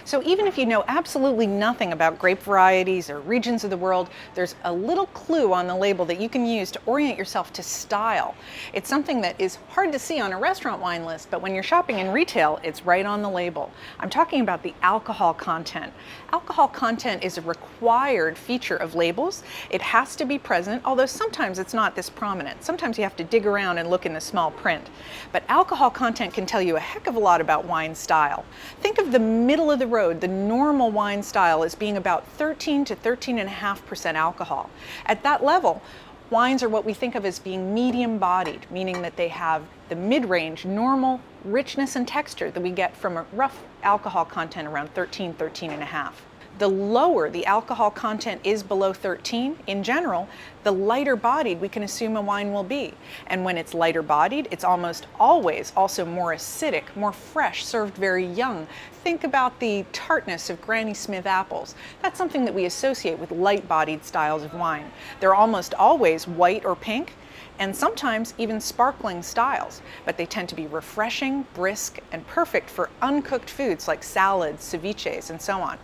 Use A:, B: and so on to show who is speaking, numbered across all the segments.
A: So even if you know absolutely nothing about grape varieties or regions of the world, there's a little clue on the label that you can use to orient yourself to style. It's something that is hard to see on a restaurant wine list, but when you're shopping in retail, it's right on the label. I'm talking about the alcohol content. Alcohol content is a required feature of labels. It has to be present, although sometimes it's not this prominent. Sometimes you have to dig around and look in the small print. But alcohol content can tell you a heck of a lot about wine style. Think of the middle of the road, the normal wine style, as being about 13 to 13.5% alcohol. At that level, wines are what we think of as being medium bodied, meaning that they have the mid-range normal richness and texture that we get from a rough alcohol content around 13, 13.5. The lower the alcohol content is below 13, in general, the lighter bodied we can assume a wine will be. And when it's lighter bodied, it's almost always also more acidic, more fresh, served very young. Think about the tartness of Granny Smith apples. That's something that we associate with light bodied styles of wine. They're almost always white or pink, and sometimes even sparkling styles, but they tend to be refreshing, brisk, and perfect for uncooked foods like salads, ceviches, and so on.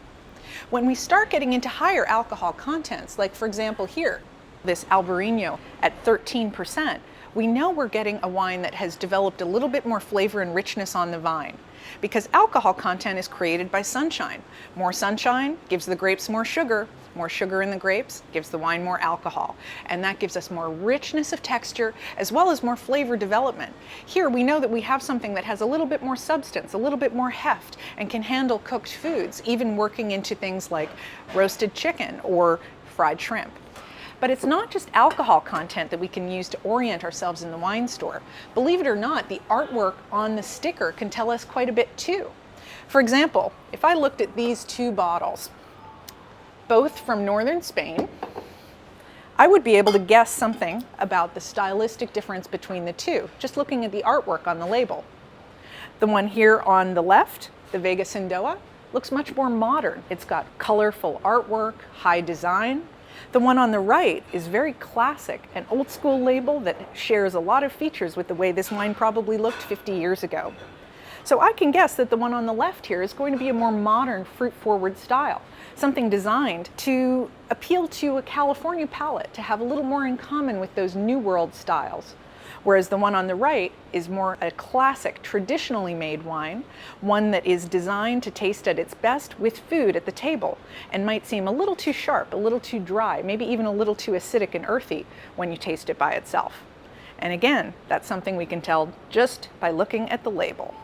A: When we start getting into higher alcohol contents, like for example here, this Albarino at 13%, we know we're getting a wine that has developed a little bit more flavor and richness on the vine, because alcohol content is created by sunshine. More sunshine gives the grapes more sugar in the grapes gives the wine more alcohol, and that gives us more richness of texture as well as more flavor development. Here we know that we have something that has a little bit more substance, a little bit more heft, and can handle cooked foods, even working into things like roasted chicken or fried shrimp. But it's not just alcohol content that we can use to orient ourselves in the wine store. Believe it or not, the artwork on the sticker can tell us quite a bit too. For example, if I looked at these two bottles, both from northern Spain, I would be able to guess something about the stylistic difference between the two, just looking at the artwork on the label. The one here on the left, the Vega Sindoa, looks much more modern. It's got colorful artwork, high design. The one on the right is very classic, an old school label that shares a lot of features with the way this wine probably looked 50 years ago. So I can guess that the one on the left here is going to be a more modern, fruit-forward style, something designed to appeal to a California palate, to have a little more in common with those New World styles. Whereas the one on the right is more a classic, traditionally made wine, one that is designed to taste at its best with food at the table, and might seem a little too sharp, a little too dry, maybe even a little too acidic and earthy when you taste it by itself. And again, that's something we can tell just by looking at the label.